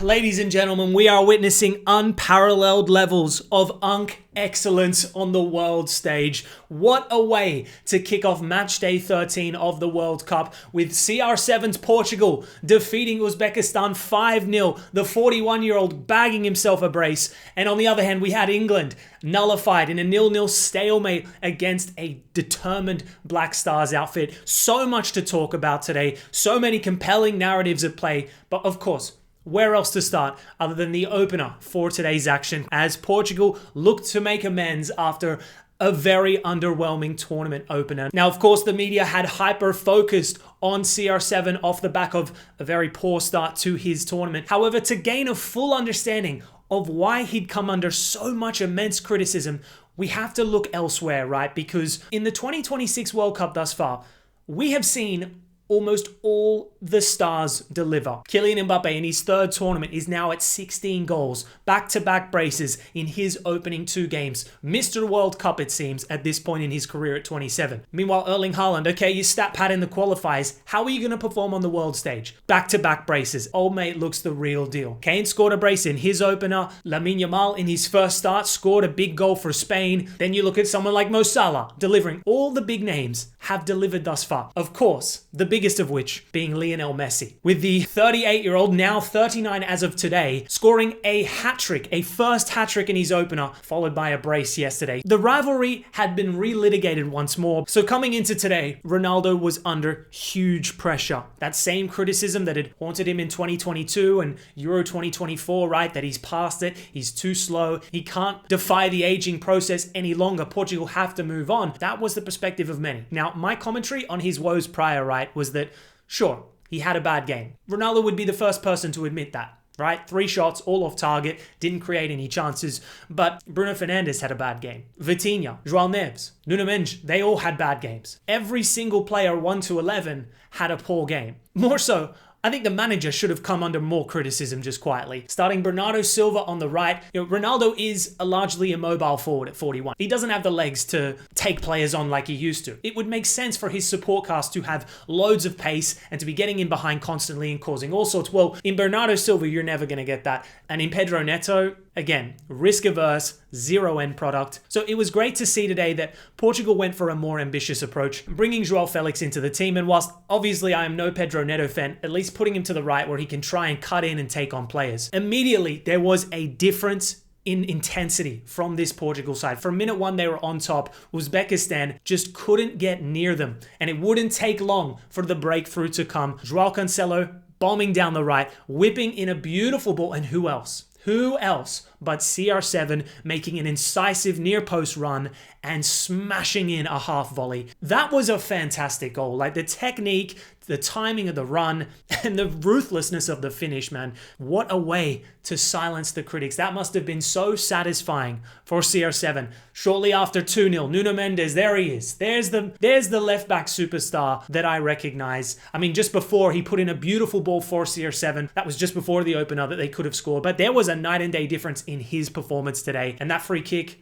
Ladies and gentlemen, we are witnessing unparalleled levels of excellence on the world stage. What a way to kick off match day 13 of the World Cup with CR7's Portugal defeating Uzbekistan 5-0, the 41-year-old bagging himself a brace. And on the other hand, we had England nullified in a 0-0 stalemate against a determined Black Stars outfit. So much to talk about today, so many compelling narratives at play, but of course, where else to start other than the opener for today's action as Portugal looked to make amends after a very underwhelming tournament opener. Now, of course, the media had hyper-focused on CR7 off the back of a very poor start to his tournament. However, to gain a full understanding of why he'd come under so much immense criticism, we have to look elsewhere, right? Because in the 2026 World Cup thus far, we have seen almost all the stars deliver. Kylian Mbappe in his third tournament is now at 16 goals, back-to-back braces in his opening 2 games. Mr. World Cup, it seems, at this point in his career at 27. Meanwhile, Erling Haaland, okay, you stat pad in the qualifiers. How are you going to perform on the world stage? Back-to-back braces. Old mate looks the real deal. Kane scored a brace in his opener. Lamine Yamal in his first start scored a big goal for Spain. Then you look at someone like Mo Salah delivering. All the big names have delivered thus far. Of course, the biggest of which being Lionel Messi, with the 38-year-old, now 39 as of today, scoring a hat-trick, a first hat-trick in his opener, followed by a brace yesterday. The rivalry had been relitigated once more, so coming into today, Ronaldo was under huge pressure. That same criticism that had haunted him in 2022 and Euro 2024, right, that he's past it, he's too slow, he can't defy the aging process any longer, Portugal have to move on. That was the perspective of many. Now, my commentary on his woes prior, right, was that sure, he had a bad game. Ronaldo would be the first person to admit that, right? 3 shots, all off target, didn't create any chances. But Bruno Fernandes had a bad game. Vitinha, João Neves, Nuno Mendes, they all had bad games. Every single player 1 to 11 had a poor game. More so, I think the manager should have come under more criticism just quietly. Starting Bernardo Silva on the right. Ronaldo is a largely immobile forward at 41. He doesn't have the legs to take players on like he used to. It would make sense for his support cast to have loads of pace and to be getting in behind constantly and causing all sorts. Well, in Bernardo Silva, you're never going to get that. And in Pedro Neto, again, risk averse, zero end product. So it was great to see today that Portugal went for a more ambitious approach, bringing João Felix into the team. And whilst obviously I am no Pedro Neto fan, at least putting him to the right where he can try and cut in and take on players. Immediately, there was a difference in intensity from this Portugal side. From minute 1, they were on top. Uzbekistan just couldn't get near them. And it wouldn't take long for the breakthrough to come. João Cancelo bombing down the right, whipping in a beautiful ball. And who else? Who else but CR7 making an incisive near post run and smashing in a half volley. That was a fantastic goal. Like the technique, the timing of the run, and the ruthlessness of the finish, man. What a way to silence the critics. That must have been so satisfying for CR7. Shortly after 2-0, Nuno Mendes, there he is. There's the left-back superstar that I recognize. I mean, just before he put in a beautiful ball for CR7. That was just before the opener that they could have scored. But there was a night and day difference in his performance today. And that free kick,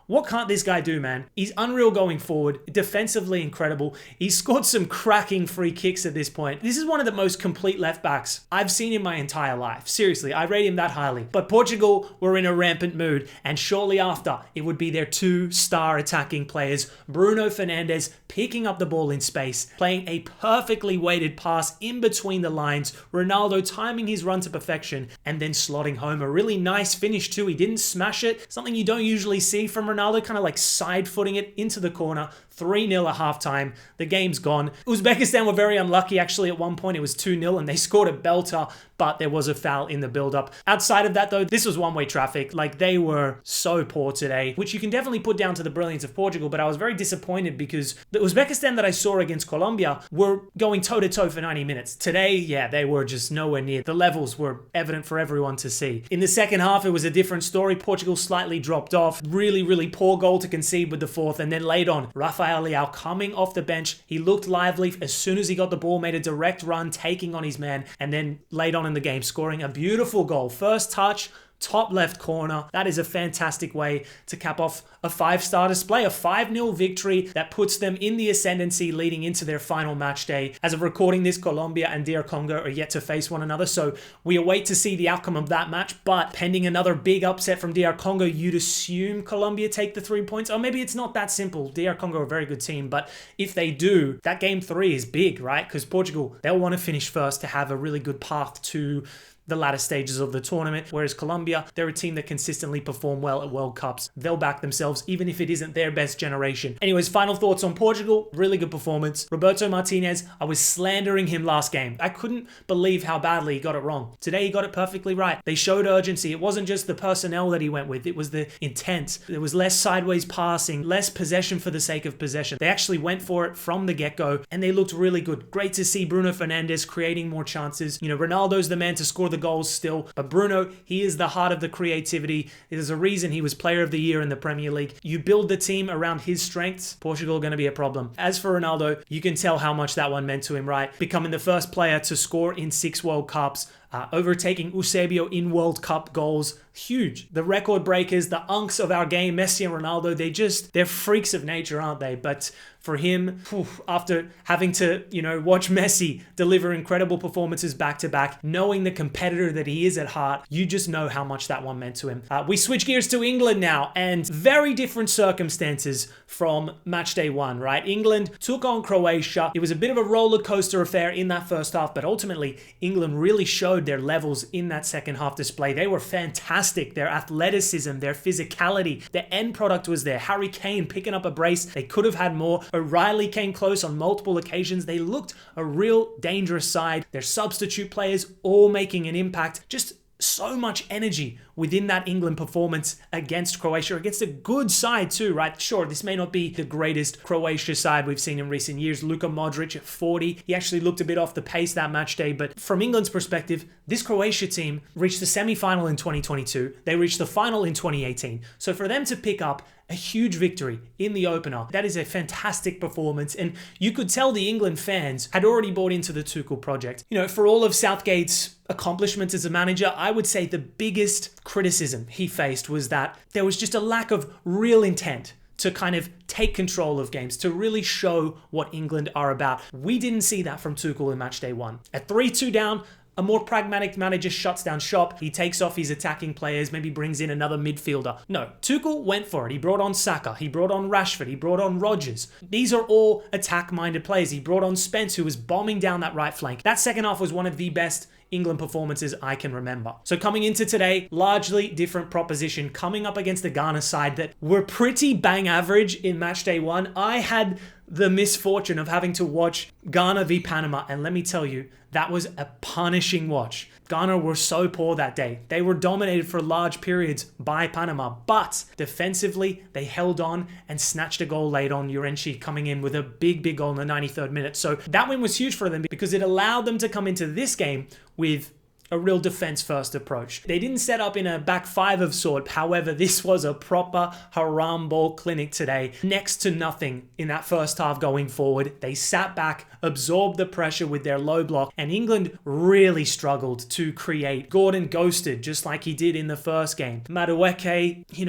what can't this guy do, man? He's unreal going forward, defensively incredible. He's scored some cracking free kicks at this point. This is one of the most complete left backs I've seen in my entire life. Seriously, I rate him that highly. But Portugal were in a rampant mood, and shortly after, it would be their 2-star attacking players, Bruno Fernandes picking up the ball in space, playing a perfectly weighted pass in between the lines, Ronaldo timing his run to perfection, and then slotting home a really nice finish too. He didn't smash it, something you don't usually see from Ronaldo, kind of like side-footing it into the corner. 3-0 at halftime. The game's gone. Uzbekistan were very unlucky. Actually, at one point, it was 2-0 and they scored a belter, but there was a foul in the build-up. Outside of that, though, this was one-way traffic. Like, they were so poor today, which you can definitely put down to the brilliance of Portugal, but I was very disappointed because the Uzbekistan that I saw against Colombia were going toe-to-toe for 90 minutes. Today, yeah, they were just nowhere near. The levels were evident for everyone to see. In the second half, it was a different story. Portugal slightly dropped off. Really, really poor goal to concede with the fourth, and then late on, Rafael Leao coming off the bench. He looked lively as soon as he got the ball, made a direct run, taking on his man, and then late on in the game, scoring a beautiful goal. First touch, top left corner. That is a fantastic way to cap off a 5-star display, a 5-0 victory that puts them in the ascendancy leading into their final match day. As of recording this, Colombia and DR Congo are yet to face one another, so we await to see the outcome of that match. But pending another big upset from DR Congo, you'd assume Colombia take the 3 points. Or maybe it's not that simple. DR Congo are a very good team, but if they do, that game 3 is big, right? Because Portugal, they'll want to finish first to have a really good path to the latter stages of the tournament, whereas Colombia, they're a team that consistently perform well at World Cups. They'll back themselves even if it isn't their best generation. Anyways, final thoughts on Portugal. Really good performance. Roberto Martinez, I was slandering him last game. I couldn't believe how badly he got it wrong. Today he got it perfectly right. They showed urgency. It wasn't just the personnel that he went with, it was the intent. There was less sideways passing, less possession for the sake of possession. They actually went for it from the get-go and they looked really good. Great to see Bruno Fernandes creating more chances. You know, Ronaldo's the man to score the goals still, but Bruno, he is the heart of the creativity. There's a reason he was player of the year in the Premier League. You build the team around his strengths, Portugal are going to be a problem. As for Ronaldo, you can tell how much that one meant to him, right? Becoming the first player to score in 6 World Cups, overtaking Eusebio in World Cup goals. Huge. The record breakers, the unks of our game, Messi and Ronaldo, they're freaks of nature, aren't they? But for him, after having to, watch Messi deliver incredible performances back to back, knowing the competitor that he is at heart, you just know how much that one meant to him. We switch gears to England now, and very different circumstances from match day 1, right? England took on Croatia. It was a bit of a roller coaster affair in that first half, but ultimately England really showed their levels in that second half display. They were fantastic. Their athleticism, their physicality, the end product was there. Harry Kane picking up a brace. They could have had more. O'Reilly came close on multiple occasions. They looked a real dangerous side. Their substitute players all making an impact. Just so much energy within that England performance against Croatia, against a good side too, right? Sure, this may not be the greatest Croatia side we've seen in recent years. Luka Modric at 40, he actually looked a bit off the pace that match day, but from England's perspective, this Croatia team reached the semi-final in 2022. They reached the final in 2018. So for them to pick up a huge victory in the opener, that is a fantastic performance, and you could tell the England fans had already bought into the Tuchel project. For all of Southgate's accomplishments as a manager, I would say the biggest criticism he faced was that there was just a lack of real intent to kind of take control of games, to really show what England are about. We didn't see that from Tuchel in match day 1. At 3-2 down, a more pragmatic manager shuts down shop. He takes off his attacking players, maybe brings in another midfielder. No, Tuchel went for it. He brought on Saka. He brought on Rashford. He brought on Rodgers. These are all attack-minded players. He brought on Spence, who was bombing down that right flank. That second half was one of the best England performances I can remember. So coming into today, largely different proposition, coming up against the Ghana side that were pretty bang average in match day 1. I had the misfortune of having to watch Ghana v Panama, and let me tell you, that was a punishing watch. Ghana were so poor that day. They were dominated for large periods by Panama, but defensively, they held on and snatched a goal late on. Urenchi coming in with a big goal in the 93rd minute. So that win was huge for them because it allowed them to come into this game with a real defense-first approach. They didn't set up in a back 5 of sort. However, this was a proper haram ball clinic today. Next to nothing in that first half going forward. They sat back, absorbed the pressure with their low block, and England really struggled to create. Gordon ghosted, just like he did in the first game. Madueke, he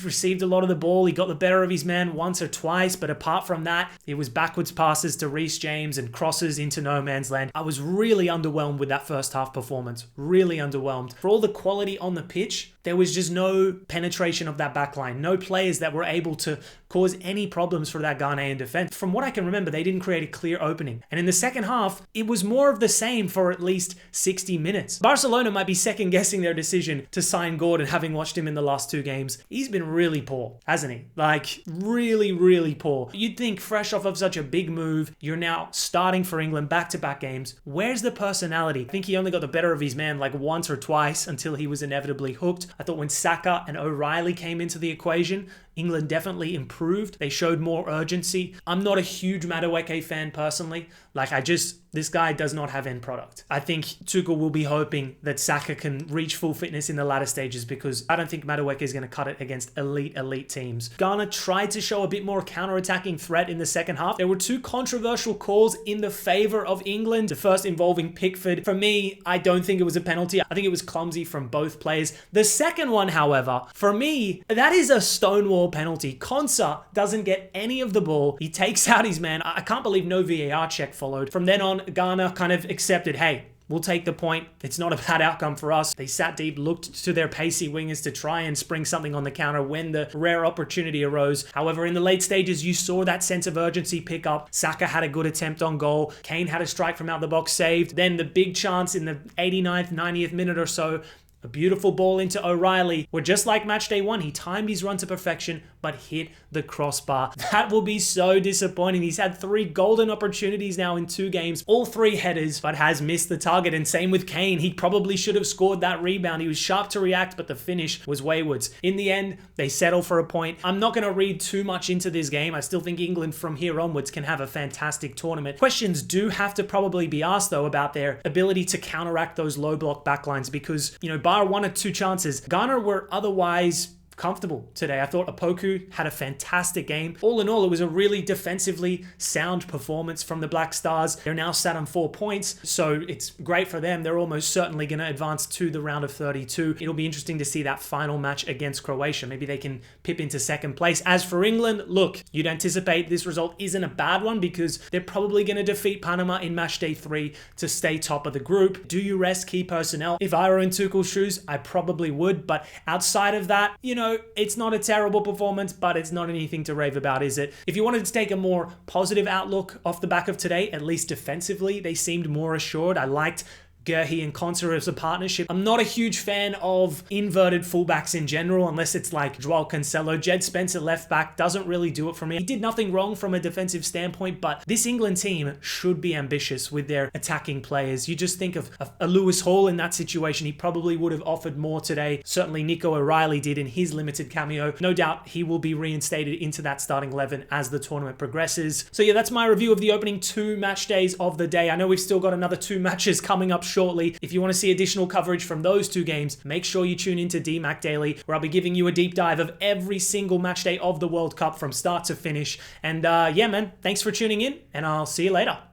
received a lot of the ball. He got the better of his man once or twice, but apart from that, it was backwards passes to Reece James and crosses into no man's land. I was really underwhelmed with that first half performance. Really underwhelmed. For all the quality on the pitch, there was just no penetration of that backline. No players that were able to cause any problems for that Ghanaian defense. From what I can remember, they didn't create a clear opening. And in the second half, it was more of the same for at least 60 minutes. Barcelona might be second guessing their decision to sign Gordon, having watched him in the last 2 games. He's been really poor, hasn't he? Like, really poor. You'd think fresh off of such a big move, you're now starting for England back-to-back games. Where's the personality? I think he only got the better of his man like once or twice until he was inevitably hooked. I thought when Saka and O'Reilly came into the equation, England definitely improved. They showed more urgency. I'm not a huge Madueke fan personally. Like, this guy does not have end product. I think Tuchel will be hoping that Saka can reach full fitness in the latter stages, because I don't think Madueke is going to cut it against elite teams. Ghana tried to show a bit more counter-attacking threat in the second half. There were two controversial calls in the favor of England. The first involving Pickford. For me, I don't think it was a penalty. I think it was clumsy from both players. The second one, however, for me, that is a stonewall penalty. Konsa doesn't get any of the ball. He takes out his man. I can't believe no VAR check followed. From then on, Ghana kind of accepted, hey, we'll take the point. It's not a bad outcome for us. They sat deep, looked to their pacey wingers to try and spring something on the counter when the rare opportunity arose. However, in the late stages, you saw that sense of urgency pick up. Saka had a good attempt on goal. Kane had a strike from out the box saved. Then the big chance in the 89th, 90th minute or so, a beautiful ball into O'Reilly, where just like match day 1, he timed his run to perfection, but hit the crossbar. That will be so disappointing. He's had 3 golden opportunities now in 2 games, all 3 headers, but has missed the target. And same with Kane. He probably should have scored that rebound. He was sharp to react, but the finish was waywards. In the end, they settle for a point. I'm not going to read too much into this game. I still think England from here onwards can have a fantastic tournament. Questions do have to probably be asked, though, about their ability to counteract those low block backlines, because, bar 1 or 2 chances, Ghana were otherwise comfortable today. I thought Opoku had a fantastic game. All in all, it was a really defensively sound performance from the Black Stars. They're now sat on 4 points, so it's great for them. They're almost certainly going to advance to the round of 32. It'll be interesting to see that final match against Croatia. Maybe they can pip into second place. As for England, look, you'd anticipate this result isn't a bad one, because they're probably going to defeat Panama in match day 3 to stay top of the group. Do you rest key personnel? If I were in Tuchel's shoes, I probably would, but outside of that, it's not a terrible performance, but it's not anything to rave about, is it? If you wanted to take a more positive outlook off the back of today, at least defensively, they seemed more assured. I liked Gerhi and Konsa as a partnership. I'm not a huge fan of inverted fullbacks in general, unless it's like Joao Cancelo. Jed Spencer left back doesn't really do it for me. He did nothing wrong from a defensive standpoint, but this England team should be ambitious with their attacking players. You just think of a Lewis Hall in that situation. He probably would have offered more today. Certainly Nico O'Reilly did in his limited cameo. No doubt he will be reinstated into that starting 11 as the tournament progresses. So yeah, that's my review of the opening 2 match days of the day. I know we've still got another 2 matches coming up shortly. If you want to see additional coverage from those 2 games, make sure you tune into DMAC Daily, where I'll be giving you a deep dive of every single match day of the World Cup from start to finish. And yeah, man, thanks for tuning in, and I'll see you later.